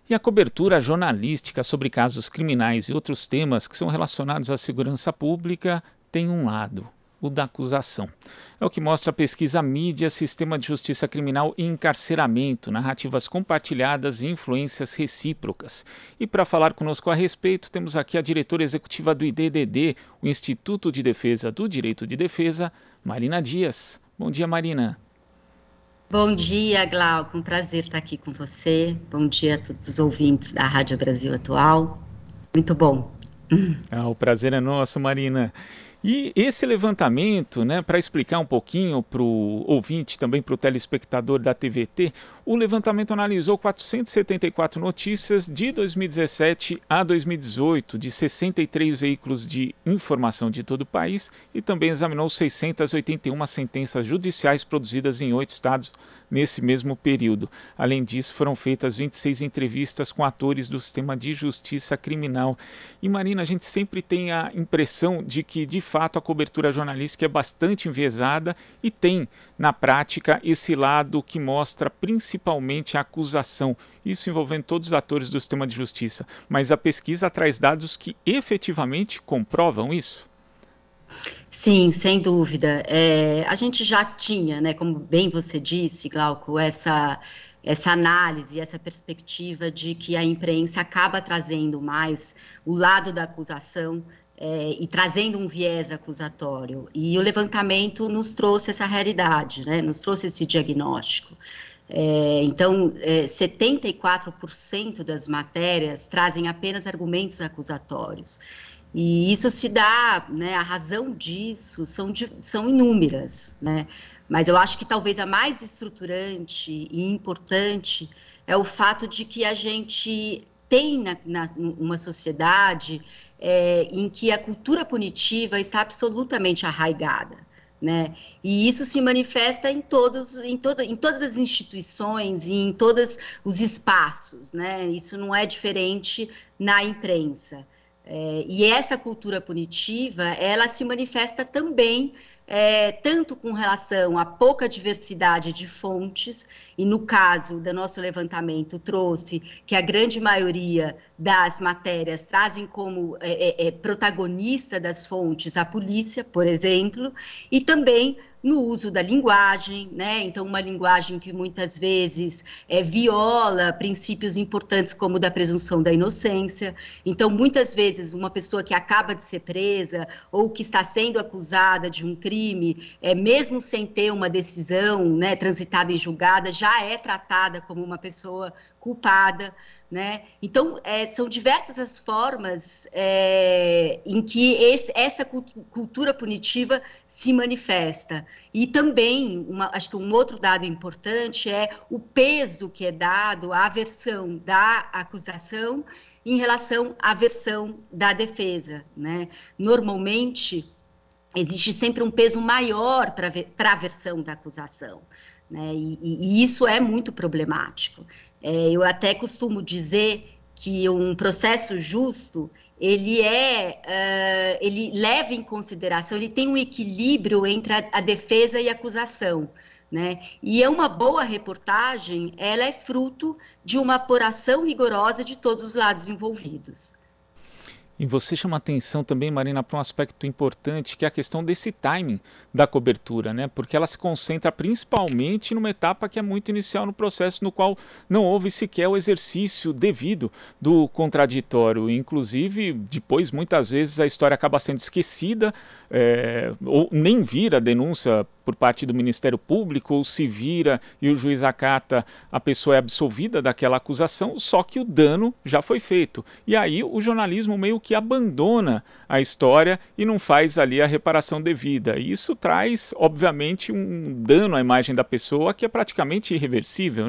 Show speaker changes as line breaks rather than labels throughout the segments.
E a cobertura jornalística sobre casos criminais e outros temas que são relacionados à segurança pública tem um lado, o da acusação. É o que mostra a pesquisa Mídia, Sistema de Justiça Criminal e Encarceramento, narrativas compartilhadas e influências recíprocas. E para falar conosco a respeito, temos aqui a diretora executiva do IDDD, o Instituto de Defesa do Direito de Defesa, Marina Dias. Bom dia, Marina.
Bom dia, Glauco. Um prazer estar aqui com você. Bom dia a todos os ouvintes da Rádio Brasil Atual. Muito bom.
O prazer é nosso, Marina. E esse levantamento, para explicar um pouquinho para o ouvinte, também para o telespectador da TVT, o levantamento analisou 474 notícias de 2017 a 2018, de 63 veículos de informação de todo o país, e também examinou 681 sentenças judiciais produzidas em 8 estados nesse mesmo período. Além disso, foram feitas 26 entrevistas com atores do sistema de justiça criminal. E, Marina, a gente sempre tem a impressão de que, de fato, a cobertura jornalística é bastante enviesada e tem, na prática, esse lado que mostra principalmente a acusação, isso envolvendo todos os atores do sistema de justiça. Mas a pesquisa traz dados que efetivamente comprovam isso?
Sim, sem dúvida. A gente já tinha, como bem você disse, Glauco, essa análise, essa perspectiva de que a imprensa acaba trazendo mais o lado da acusação e trazendo um viés acusatório. E o levantamento nos trouxe essa realidade, nos trouxe esse diagnóstico. Então, 74% das matérias trazem apenas argumentos acusatórios. E isso se dá, a razão disso são inúmeras, Mas eu acho que talvez a mais estruturante e importante é o fato de que a gente tem uma sociedade em que a cultura punitiva está absolutamente arraigada. E isso se manifesta em todas as instituições e em todos os espaços, Isso não é diferente na imprensa. E essa cultura punitiva, ela se manifesta também tanto com relação à pouca diversidade de fontes, e no caso do nosso levantamento trouxe que a grande maioria das matérias trazem como protagonista das fontes a polícia, por exemplo, e também no uso da linguagem, Então, uma linguagem que muitas vezes viola princípios importantes como o da presunção da inocência. Então, muitas vezes, uma pessoa que acaba de ser presa ou que está sendo acusada de um crime, mesmo sem ter uma decisão transitada e julgada, já é tratada como uma pessoa culpada, Então, são diversas as formas em que essa cultura punitiva se manifesta. E também, acho que um outro dado importante é o peso que é dado à versão da acusação em relação à versão da defesa, Normalmente, existe sempre um peso maior para a versão da acusação, E isso é muito problemático. Eu até costumo dizer que um processo justo, ele leva em consideração, ele tem um equilíbrio entre a defesa e a acusação, E uma boa reportagem, ela é fruto de uma apuração rigorosa de todos os lados envolvidos.
E você chama atenção também, Marina, para um aspecto importante, que é a questão desse timing da cobertura, Porque ela se concentra principalmente numa etapa que é muito inicial no processo, no qual não houve sequer o exercício devido do contraditório. Inclusive, depois, muitas vezes, a história acaba sendo esquecida, ou nem vira denúncia por parte do Ministério Público, ou se vira e o juiz acata, a pessoa é absolvida daquela acusação, só que o dano já foi feito. E aí o jornalismo meio que abandona a história e não faz ali a reparação devida. E isso traz, obviamente, um dano à imagem da pessoa que é praticamente irreversível,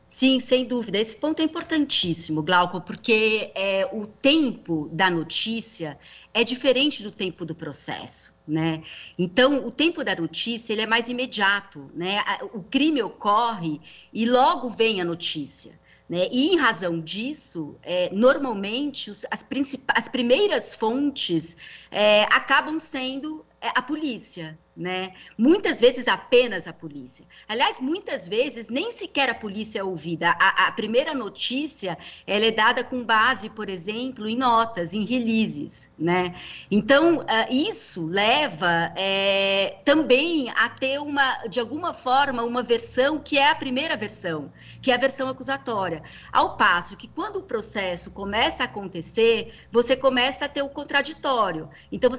Sim, sem dúvida. Esse ponto é importantíssimo, Glauco, porque o tempo da notícia é diferente do tempo do processo, Então, o tempo da notícia ele é mais imediato, O crime ocorre e logo vem a notícia. E em razão disso, normalmente as primeiras fontes acabam sendo a polícia, né? Muitas vezes apenas a polícia. Aliás, muitas vezes nem sequer a polícia é ouvida. A primeira notícia, ela é dada com base, por exemplo, em notas, em releases, né? Então, isso leva também a ter de alguma forma, uma versão que é a primeira versão, que é a versão acusatória. Ao passo que quando o processo começa a acontecer, você começa a ter o contraditório. Então,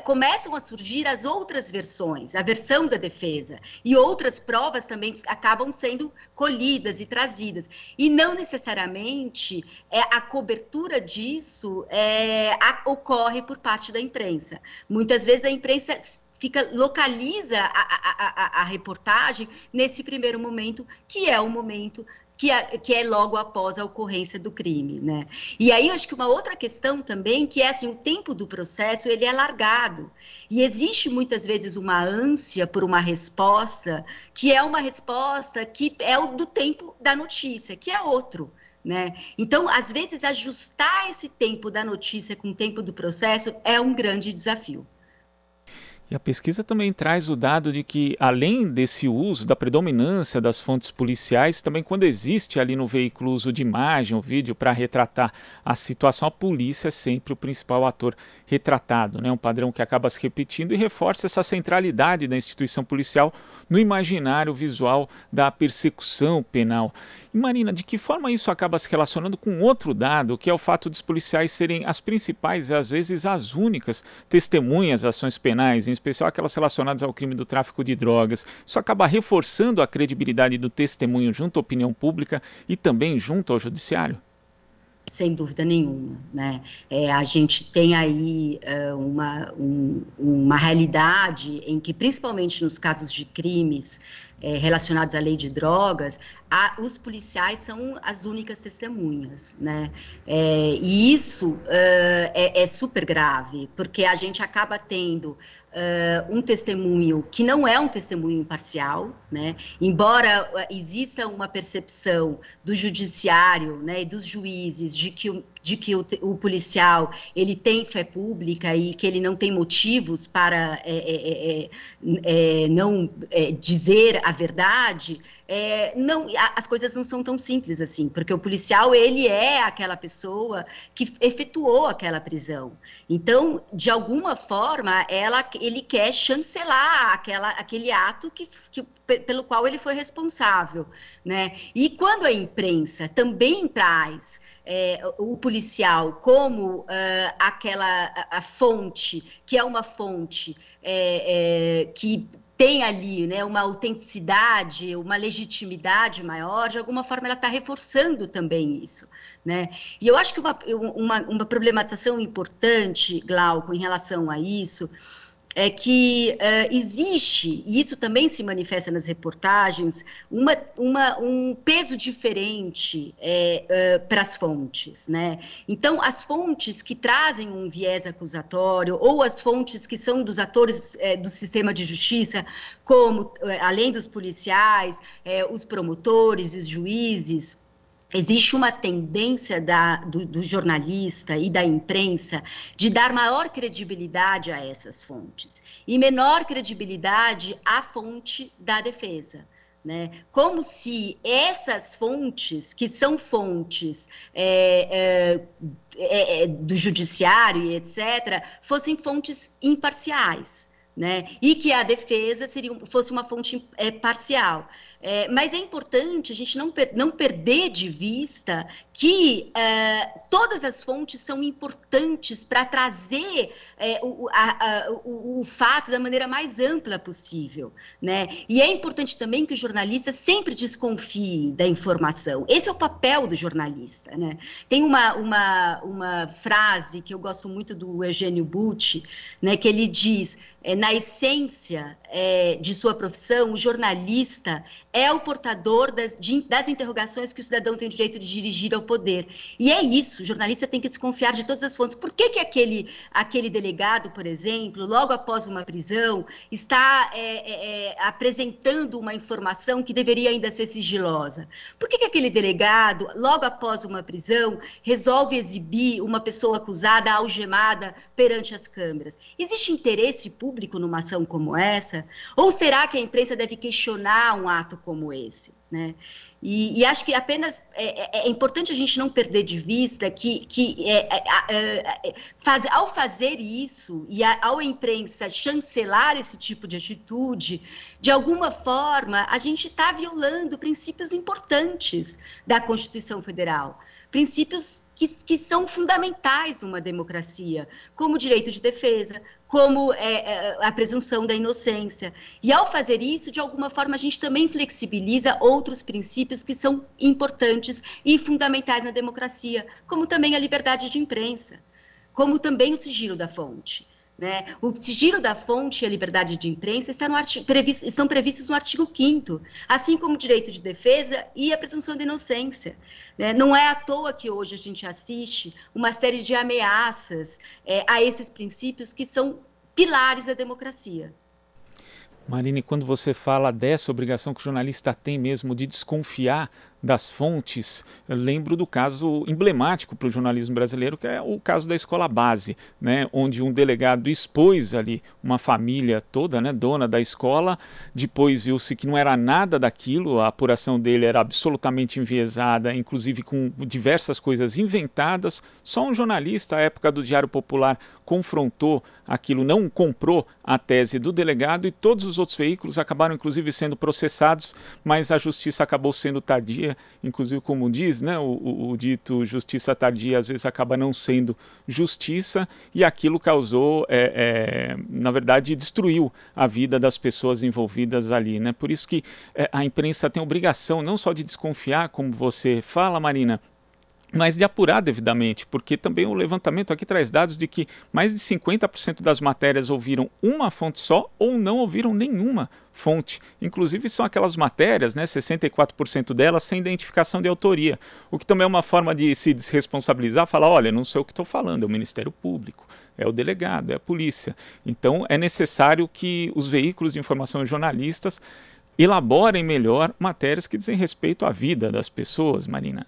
começam a surgir as outras versões, a versão da defesa, e outras provas também acabam sendo colhidas e trazidas. E não necessariamente a cobertura disso ocorre por parte da imprensa. Muitas vezes a imprensa localiza a reportagem nesse primeiro momento, que é o momento que é logo após a ocorrência do crime, né? E aí eu acho que uma outra questão também, que é assim, o tempo do processo, ele é largado, e existe muitas vezes uma ânsia por uma resposta, que é uma resposta que é o do tempo da notícia, que é outro, né? Então, às vezes, ajustar esse tempo da notícia com o tempo do processo é um grande desafio.
E a pesquisa também traz o dado de que, além desse uso, da predominância das fontes policiais, também quando existe ali no veículo uso de imagem ou vídeo para retratar a situação, a polícia é sempre o principal ator retratado, né? Um padrão que acaba se repetindo e reforça essa centralidade da instituição policial no imaginário visual da persecução penal. E Marina, de que forma isso acaba se relacionando com outro dado, que é o fato dos policiais serem as principais e às vezes as únicas testemunhas das ações penais, em especial aquelas relacionadas ao crime do tráfico de drogas. Isso acaba reforçando a credibilidade do testemunho junto à opinião pública e também junto ao judiciário?
Sem dúvida nenhuma, né? A gente tem aí uma realidade em que, principalmente nos casos de crimes relacionados à lei de drogas, os policiais são as únicas testemunhas, né? E isso é super grave, porque a gente acaba tendo um testemunho que não é um testemunho imparcial, né? Embora exista uma percepção do judiciário, né, e dos juízes de que o policial ele tem fé pública e que ele não tem motivos para não dizer a verdade, as coisas não são tão simples assim, porque o policial ele é aquela pessoa que efetuou aquela prisão. Então, de alguma forma, ele quer chancelar aquele ato pelo qual ele foi responsável, né? E quando a imprensa também traz o policial como a fonte, que é uma fonte que tem ali, né, uma autenticidade, uma legitimidade maior, de alguma forma ela está reforçando também isso, né? E eu acho que uma problematização importante, Glauco, em relação a isso, é que existe, e isso também se manifesta nas reportagens, um peso diferente para as fontes, né? Então, as fontes que trazem um viés acusatório, ou as fontes que são dos atores do sistema de justiça, como, além dos policiais, os promotores, os juízes, existe uma tendência do jornalista e da imprensa de dar maior credibilidade a essas fontes e menor credibilidade à fonte da defesa, né? Como se essas fontes, que são fontes do judiciário e etc., fossem fontes imparciais, né? E que a defesa fosse uma fonte parcial. Mas é importante a gente não perder de vista que todas as fontes são importantes para trazer o fato da maneira mais ampla possível, né? E é importante também que o jornalista sempre desconfie da informação. Esse é o papel do jornalista, né? Tem uma frase que eu gosto muito do Eugênio Butti, né, que ele diz: na essência de sua profissão, o jornalista é o portador das interrogações que o cidadão tem o direito de dirigir ao poder. E é isso, o jornalista tem que desconfiar de todas as fontes. Por que aquele delegado, por exemplo, logo após uma prisão, está apresentando uma informação que deveria ainda ser sigilosa? Por que aquele delegado, logo após uma prisão, resolve exibir uma pessoa acusada, algemada, perante as câmeras? Existe interesse público numa ação como essa? imprensa? Ou será que a imprensa deve questionar um ato como esse, né? E acho que apenas é importante a gente não perder de vista que ao fazer isso e ao imprensa chancelar esse tipo de atitude, de alguma forma a gente está violando princípios importantes da Constituição Federal, princípios que são fundamentais numa democracia, como o direito de defesa, como a presunção da inocência. E ao fazer isso, de alguma forma, a gente também flexibiliza outros princípios que são importantes e fundamentais na democracia, como também a liberdade de imprensa, como também o sigilo da fonte. Né? O sigilo da fonte e a liberdade de imprensa estão previstos no artigo 5º, assim como o direito de defesa e a presunção de inocência. Né? Não é à toa que hoje a gente assiste uma série de ameaças a esses princípios que são pilares da democracia.
Marina, quando você fala dessa obrigação que o jornalista tem mesmo de desconfiar das fontes, eu lembro do caso emblemático para o jornalismo brasileiro, que é o caso da Escola Base, né, onde um delegado expôs ali uma família toda, né, dona da escola, depois viu-se que não era nada daquilo, a apuração dele era absolutamente enviesada, inclusive com diversas coisas inventadas, só um jornalista, à época do Diário Popular, confrontou aquilo, não comprou a tese do delegado, e todos os outros veículos acabaram inclusive sendo processados, mas a justiça acabou sendo tardia, inclusive como diz, né, o dito justiça tardia às vezes acaba não sendo justiça, e aquilo causou, na verdade, destruiu a vida das pessoas envolvidas ali, né? Por isso que a imprensa tem a obrigação não só de desconfiar, como você fala, Marina, mas de apurar devidamente, porque também o levantamento aqui traz dados de que mais de 50% das matérias ouviram uma fonte só ou não ouviram nenhuma fonte. Inclusive são aquelas matérias, né, 64% delas sem identificação de autoria, o que também é uma forma de se desresponsabilizar, falar, olha, não sei o que estou falando, é o Ministério Público, é o delegado, é a polícia. Então é necessário que os veículos de informação e jornalistas elaborem melhor matérias que dizem respeito à vida das pessoas, Marina.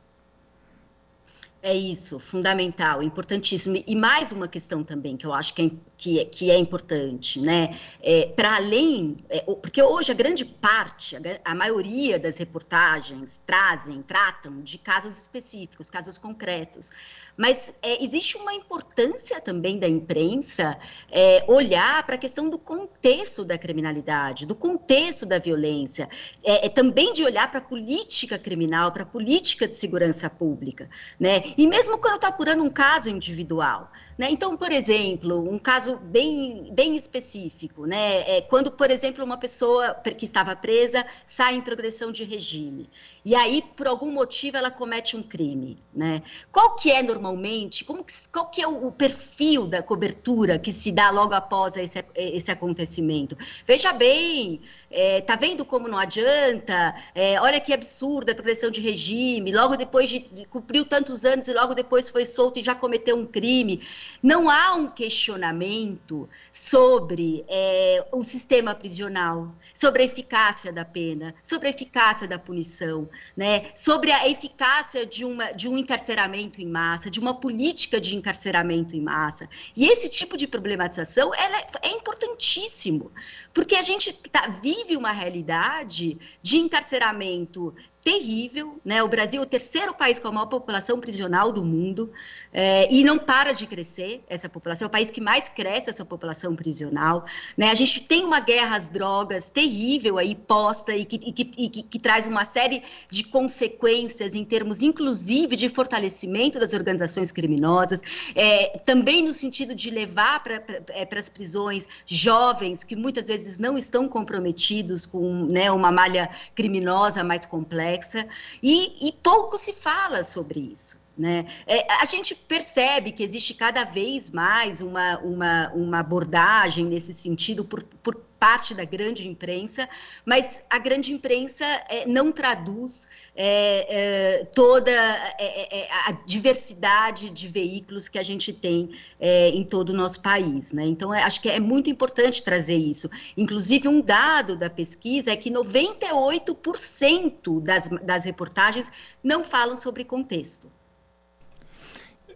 É isso, fundamental, importantíssimo. E mais uma questão também que eu acho que é importante, né? Para além, porque hoje a grande parte, a maioria das reportagens tratam de casos específicos, casos concretos. Mas existe uma importância também da imprensa olhar para a questão do contexto da criminalidade, do contexto da violência, também de olhar para a política criminal, para a política de segurança pública, né? E mesmo quando está apurando um caso individual, né? Então, por exemplo, um caso bem específico, né? Quando, por exemplo, uma pessoa que estava presa sai em progressão de regime, e aí, por algum motivo, ela comete um crime, né? Qual que é normalmente, qual que é o perfil da cobertura que se dá logo após esse acontecimento? Veja bem, tá vendo como não adianta? Olha que absurda a progressão de regime, logo depois de cumpriu tantos anos e logo depois foi solto e já cometeu um crime. Não há um questionamento sobre o sistema prisional, sobre a eficácia da pena, sobre a eficácia da punição, né? Sobre a eficácia de um encarceramento em massa, de uma política de encarceramento em massa. E esse tipo de problematização é importantíssimo, porque a gente vive uma realidade de encarceramento terrível, né? O Brasil é o terceiro país com a maior população prisional do mundo, e não para de crescer essa população, é o país que mais cresce essa população prisional, né? A gente tem uma guerra às drogas terrível aí posta e que traz uma série de consequências em termos, inclusive, de fortalecimento das organizações criminosas, também no sentido de levar para as prisões jovens que muitas vezes não estão comprometidos com, né, uma malha criminosa mais complexa. E pouco se fala sobre isso, né? A gente percebe que existe cada vez mais uma abordagem nesse sentido por parte da grande imprensa, mas a grande imprensa não traduz toda a diversidade de veículos que a gente tem em todo o nosso país, né? Então, acho que é muito importante trazer isso. Inclusive, um dado da pesquisa é que 98% das reportagens não falam sobre contexto.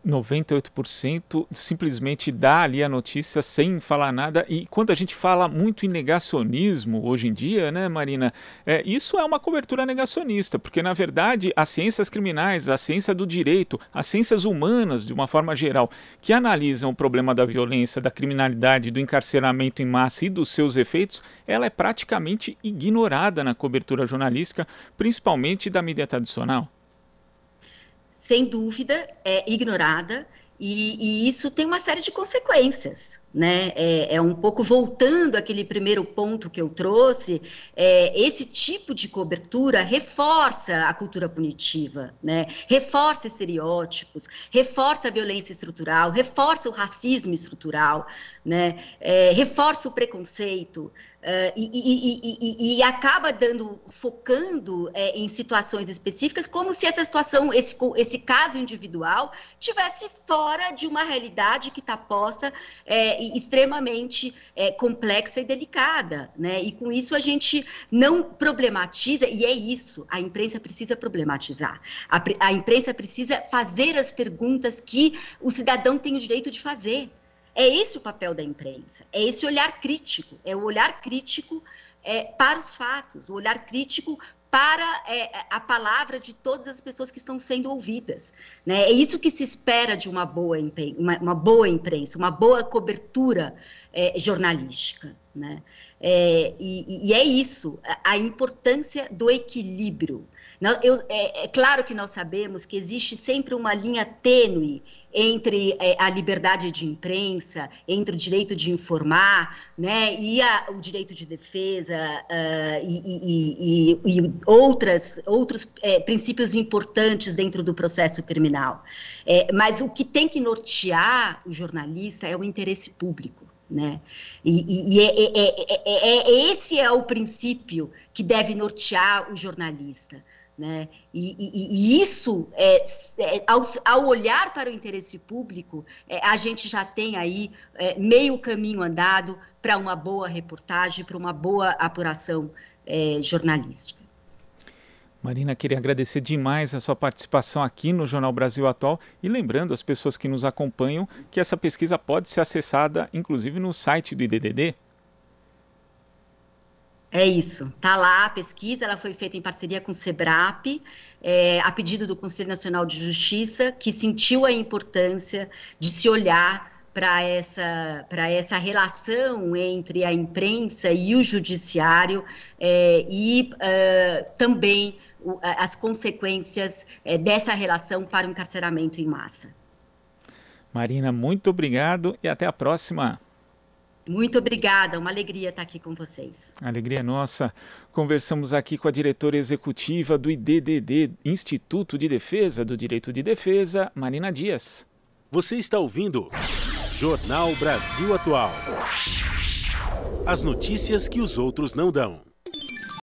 98% simplesmente dá ali a notícia sem falar nada, e quando a gente fala muito em negacionismo hoje em dia, né, Marina, isso é uma cobertura negacionista, porque na verdade as ciências criminais, a ciência do direito, as ciências humanas de uma forma geral, que analisam o problema da violência, da criminalidade, do encarceramento em massa e dos seus efeitos, ela é praticamente ignorada na cobertura jornalística, principalmente da mídia tradicional.
Sem dúvida, é ignorada, e isso tem uma série de consequências, né? É um pouco voltando àquele primeiro ponto que eu trouxe, esse tipo de cobertura reforça a cultura punitiva, né? Reforça estereótipos, reforça a violência estrutural, reforça o racismo estrutural, né? Reforça o preconceito, e acaba focando em situações específicas, como se essa situação, esse caso individual, tivesse fora de uma realidade que está posta extremamente complexa e delicada, né? E com isso a gente não problematiza, e é isso, a imprensa precisa problematizar, a imprensa precisa fazer as perguntas que o cidadão tem o direito de fazer. É esse o papel da imprensa, é esse olhar crítico, é o olhar crítico para os fatos, o olhar crítico para a palavra de todas as pessoas que estão sendo ouvidas, né? É isso que se espera de uma boa imprensa, uma boa cobertura jornalística, né? E é isso, a importância do equilíbrio. É claro que nós sabemos que existe sempre uma linha tênue entre a liberdade de imprensa, entre o direito de informar, né, e o direito de defesa, e outros princípios importantes dentro do processo criminal. Mas o que tem que nortear o jornalista é o interesse público, né? Esse é o princípio que deve nortear o jornalista, né? E isso, ao olhar para o interesse público, a gente já tem aí meio caminho andado para uma boa reportagem, para uma boa apuração jornalística.
Marina, queria agradecer demais a sua participação aqui no Jornal Brasil Atual, e lembrando às pessoas que nos acompanham que essa pesquisa pode ser acessada, inclusive, no site do IDDD.
É isso, está lá a pesquisa, ela foi feita em parceria com o SEBRAP, a pedido do Conselho Nacional de Justiça, que sentiu a importância de se olhar para essa relação entre a imprensa e o judiciário, e também as consequências dessa relação para o encarceramento em massa.
Marina, muito obrigado e até a próxima.
Muito obrigada, uma alegria estar aqui com vocês.
Alegria nossa. Conversamos aqui com a diretora executiva do IDDD, Instituto de Defesa do Direito de Defesa, Marina Dias.
Você está ouvindo Jornal Brasil Atual. As notícias que os outros não dão.